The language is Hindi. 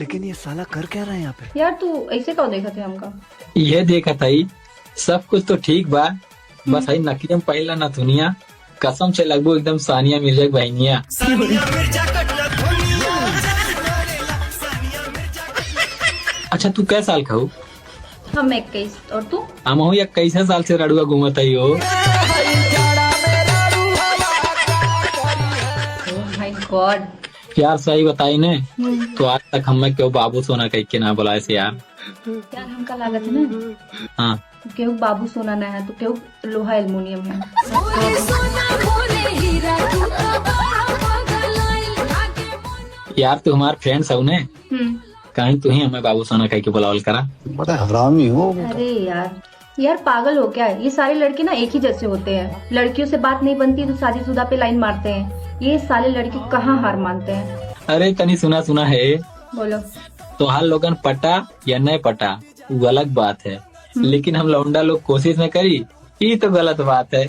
लेकिन ये साला कर क्या रहा है यहाँ पे? यार तू ऐसे कहो देखा थे हमका? ये देखा था ही, सब कुछ तो ठीक बा, बस हई नकियम पहला न दुनिया कसम से लगभग एकदम सानिया मिर्जा की बहनिया। अच्छा तू कै साल का हो? हम 21 और तू? हम हो या कैसे साल से रड़ुआ घूमत ही हो? Oh my God. यार सही बताई ने तो आज तक हमें क्यों बाबू सोना कह के ना बुलाए से यार। यार हमका लागत है ना, हाँ केहू बाबू सोना ना है तो केहू लोहा एल्युमिनियम है। यार तू हमारे फ्रेंड्स हो ने, कहीं तू ही हमें बाबू सोना कह के बुलावल करा। बड़ा हरामी हो। अरे यार पागल हो क्या है? ये सारे लड़के ना एक ही जैसे होते हैं, लड़कियों से बात नहीं बनती तो शादीशुदा पे लाइन मारते हैं। ये साले लड़के कहाँ हार मानते हैं? अरे तनी सुना सुना है, बोलो। तो हाल लोगन पटा या नहीं पटा वो अलग बात है, लेकिन हम लौंडा लोग कोशिश में करी ये तो गलत बात है।